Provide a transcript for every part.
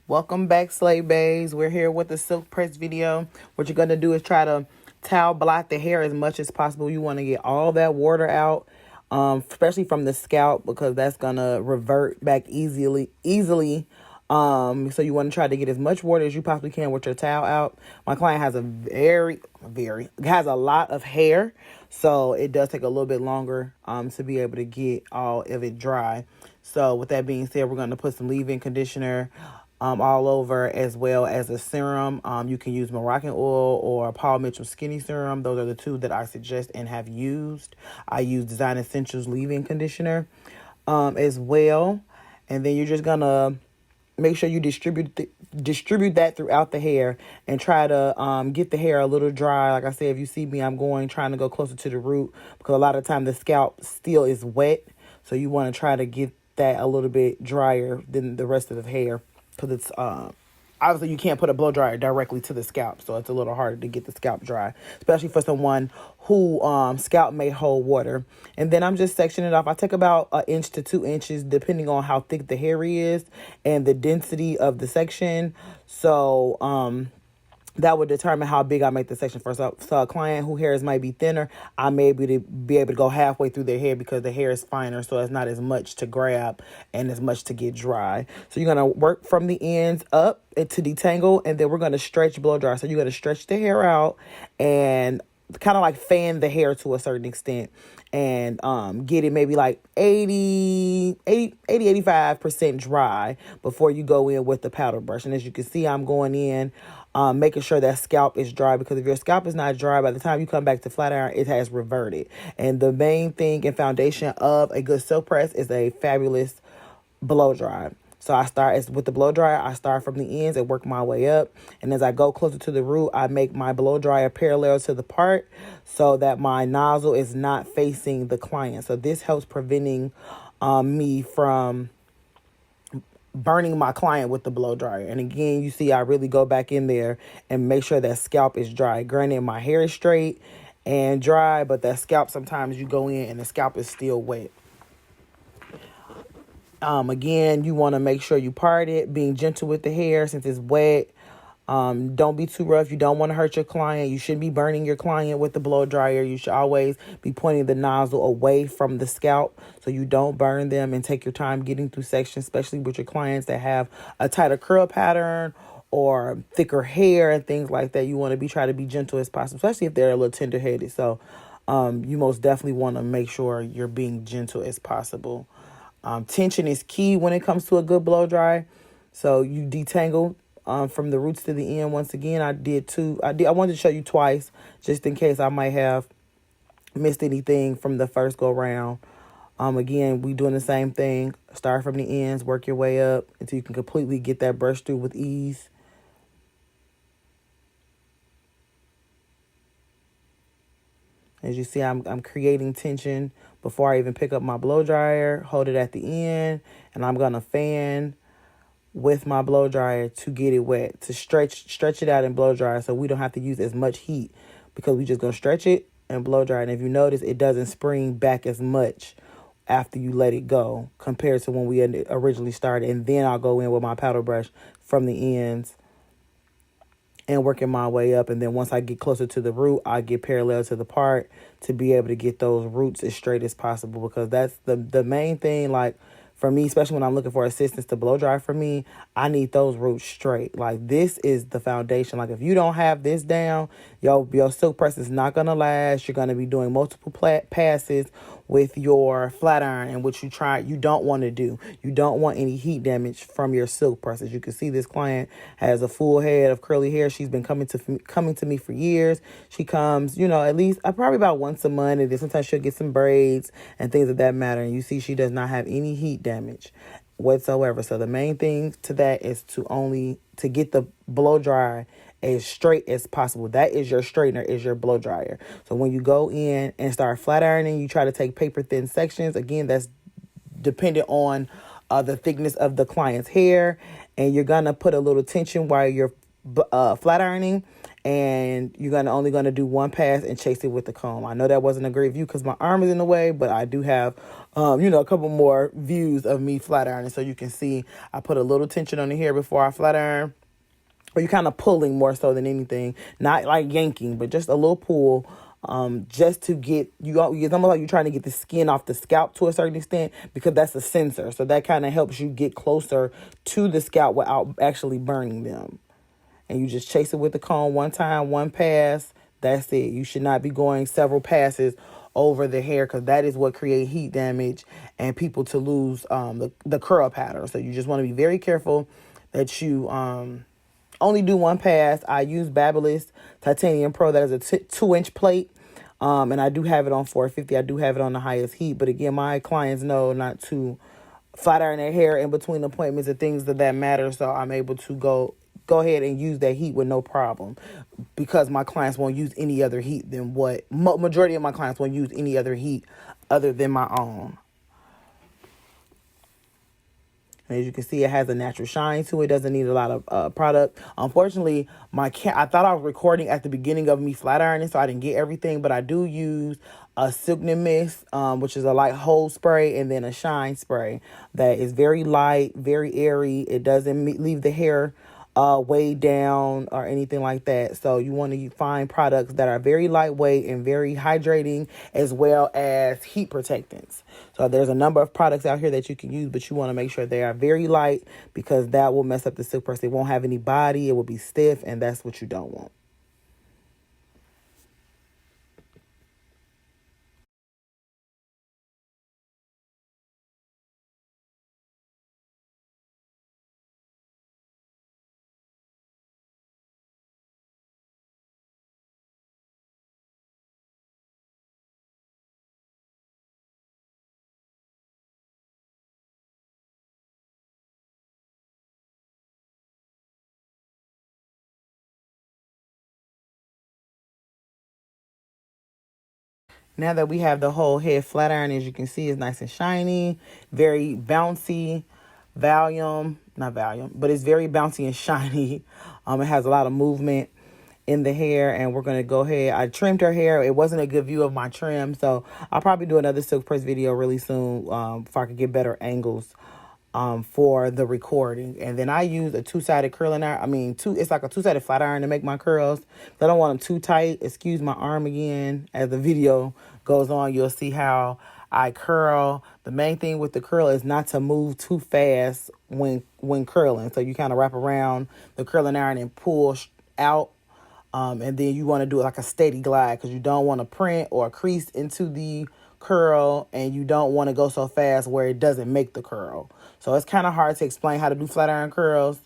Welcome back, Slay Bays. We're here with the silk press video. What you're going to do is try to towel blot the hair as much as possible. You want to get all that water out, especially from the scalp, because that's going to revert back easily. So you want to try to get as much water as you possibly can with your towel out. My client has has a lot of hair, so it does take a little bit longer to be able to get all of it dry. So with that being said, we're going to put some leave-in conditioner all over, as well as a serum. You can use Moroccan oil or Paul Mitchell Skinny Serum. Those are the two that I suggest and have used. I use Design Essentials leave-in conditioner as well. And then you're just going to make sure you distribute that throughout the hair and try to get the hair a little dry. Like I said, if you see me, I'm trying to go closer to the root, because a lot of time the scalp still is wet. So you want to try to get that a little bit drier than the rest of the hair, because it's obviously you can't put a blow dryer directly to the scalp, so it's a little harder to get the scalp dry, especially for someone who scalp may hold water. And then I'm just sectioning it off. I take about 1 inch to 2 inches, depending on how thick the hair is and the density of the section. So that would determine how big I make the section first. So a client whose hairs might be thinner, I may be able to go halfway through their hair, because the hair is finer, so it's not as much to grab and as much to get dry. So you're going to work from the ends up to detangle, and then we're going to stretch blow dry. So you're going to stretch the hair out and kind of like fan the hair to a certain extent, and get it maybe like 85% dry before you go in with the powder brush. And as you can see, I'm going in making sure that scalp is dry, because if your scalp is not dry, by the time you come back to flat iron, it has reverted. And the main thing and foundation of a good silk press is a fabulous blow dry. So I start with the blow dryer. I start from the ends and work my way up. And as I go closer to the root, I make my blow dryer parallel to the part so that my nozzle is not facing the client. So this helps preventing me from burning my client with the blow dryer. And again, you see I really go back in there and make sure that scalp is dry. Granted, my hair is straight and dry, but that scalp, sometimes you go in and the scalp is still wet. Again, you want to make sure you part it, being gentle with the hair since it's wet. Don't be too rough. You don't want to hurt your client. You shouldn't be burning your client with the blow dryer. You should always be pointing the nozzle away from the scalp so you don't burn them, and take your time getting through sections, especially with your clients that have a tighter curl pattern or thicker hair and things like that. You want to try to be gentle as possible, especially if they're a little tender headed. So you most definitely want to make sure you're being gentle as possible. Tension is key when it comes to a good blow dry. So you detangle from the roots to the end. Once again, I wanted to show you twice, just in case I might have missed anything from the first go round. Again, we doing the same thing. Start from the ends, work your way up until you can completely get that brush through with ease. As you see, I'm creating tension before I even pick up my blow dryer. Hold it at the end, and I'm gonna fan with my blow dryer to get it wet, to stretch it out and blow dry, so we don't have to use as much heat, because we just gonna stretch it and blow dry. And if you notice, it doesn't spring back as much after you let it go compared to when we originally started. And then I'll go in with my powder brush from the ends and working my way up. And then once I get closer to the root, I get parallel to the part to be able to get those roots as straight as possible, because that's the main thing. Like for me, especially when I'm looking for assistance to blow dry for me, I need those roots straight. Like this is the foundation. Like if you don't have this down, your silk press is not going to last. You're going to be doing multiple passes with your flat iron, and which you don't want to do. You don't want any heat damage from your silk press. As you can see, this client has a full head of curly hair. She's been coming to me for years. She comes, at least probably about once a month, and then sometimes she'll get some braids and things of that matter. And you see, she does not have any heat damage whatsoever. So the main thing to that is to get the blow dry as straight as possible. That is your straightener, is your blow dryer. So when you go in and start flat ironing, you try to take paper thin sections. Again, that's dependent on the thickness of the client's hair, and you're gonna put a little tension while you're flat ironing, and you're only gonna do one pass and chase it with the comb. I know that wasn't a great view because my arm is in the way, but I do have, a couple more views of me flat ironing, so you can see I put a little tension on the hair before I flat iron, or you're kind of pulling more so than anything, not like yanking, but just a little pull. Just to get you, it's almost like you're trying to get the skin off the scalp to a certain extent, because that's a sensor. So that kind of helps you get closer to the scalp without actually burning them. And you just chase it with the comb one time, one pass. That's it. You should not be going several passes over the hair, because that is what creates heat damage and people to lose the curl pattern. So you just want to be very careful that you only do one pass. I use Babyliss Titanium Pro. That is a 2-inch plate. And I do have it on 450. I do have it on the highest heat. But again, my clients know not to flat iron their hair in between appointments and things of that matter. So I'm able to go ahead and use that heat with no problem, because my clients won't use any other heat than what majority of my clients won't use any other heat other than my own. And as you can see, it has a natural shine to it. Doesn't need a lot of product. Unfortunately, I thought I was recording at the beginning of me flat ironing, so I didn't get everything. But I do use a Silkness Mist, which is a light hold spray, and then a shine spray that is very light, very airy. It doesn't leave the hair weighed down or anything like that. So you want to find products that are very lightweight and very hydrating, as well as heat protectants. So there's a number of products out here that you can use, but you want to make sure they are very light, because that will mess up the silk press. It won't have any body. It will be stiff, and that's what you don't want. Now that we have the whole head flat iron, as you can see, it's nice and shiny, very bouncy, not volume, but it's very bouncy and shiny. It has a lot of movement in the hair, and we're going to go ahead. I trimmed her hair. It wasn't a good view of my trim, so I'll probably do another silk press video really soon if I could get better angles for the recording. And then I use a two-sided curling iron. It's like a two-sided flat iron to make my curls. I don't want them too tight. Excuse my arm again. As the video goes on, you'll see how I curl. The main thing with the curl is not to move too fast when curling. So you kind of wrap around the curling iron and pull out. And then you want to do it like a steady glide, because you don't want to print or crease into the curl, and you don't want to go so fast where it doesn't make the curl. So it's kind of hard to explain how to do flat iron curls.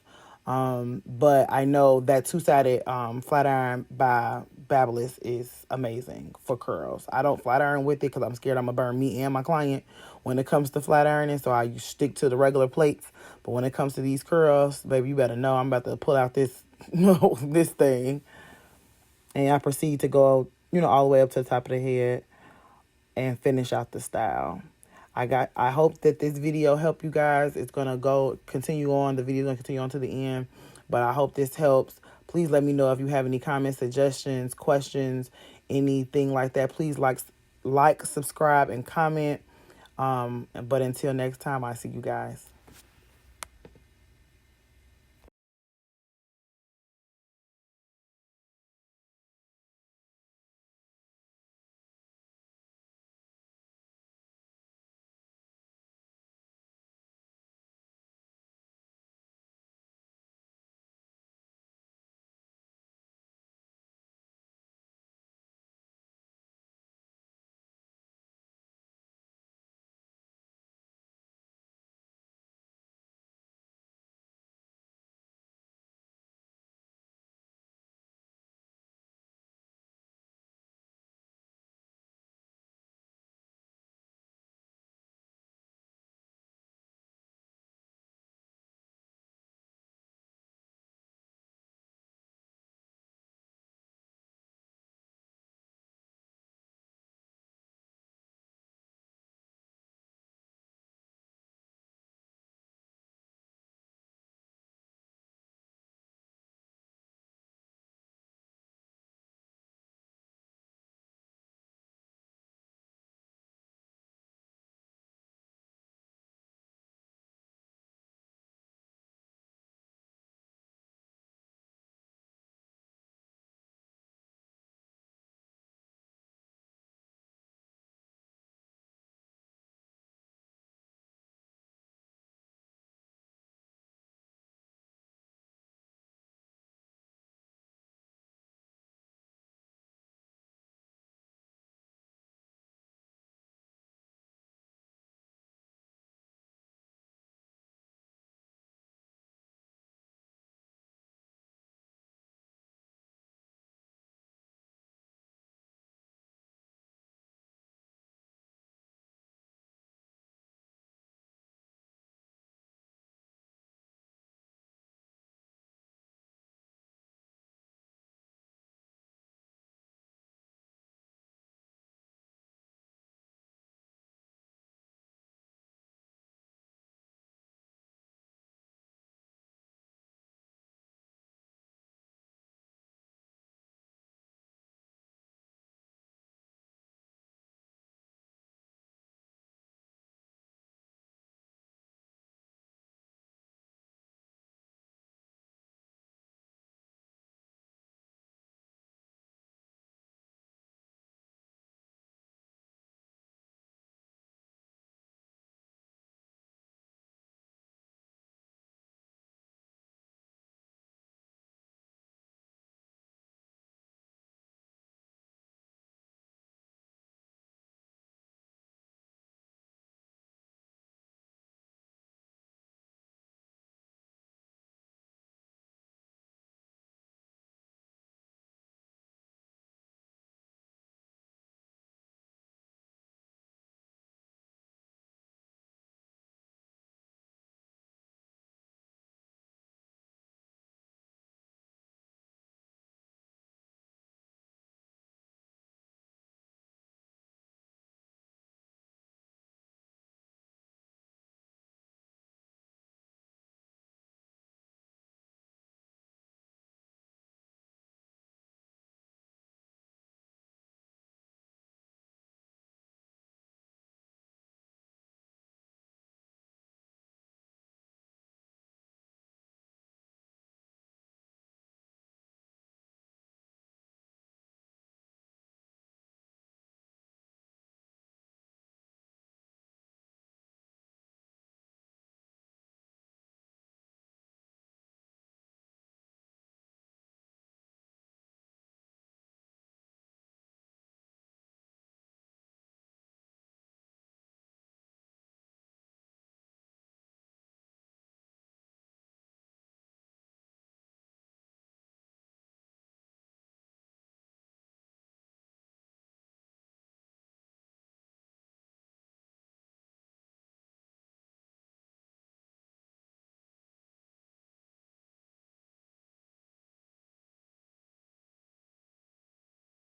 But I know that two-sided flat iron by Babyliss is amazing for curls. I don't flat iron with it because I'm scared I'm going to burn me and my client when it comes to flat ironing. So I stick to the regular plates. But when it comes to these curls, baby, you better know I'm about to pull out this, this thing. And I proceed to go, all the way up to the top of the head and finish out the style. I hope that this video helped you guys. It's going to continue on. The video is going to continue on to the end. But I hope this helps. Please let me know if you have any comments, suggestions, questions, anything like that. Please like, subscribe, and comment. But until next time, I see you guys.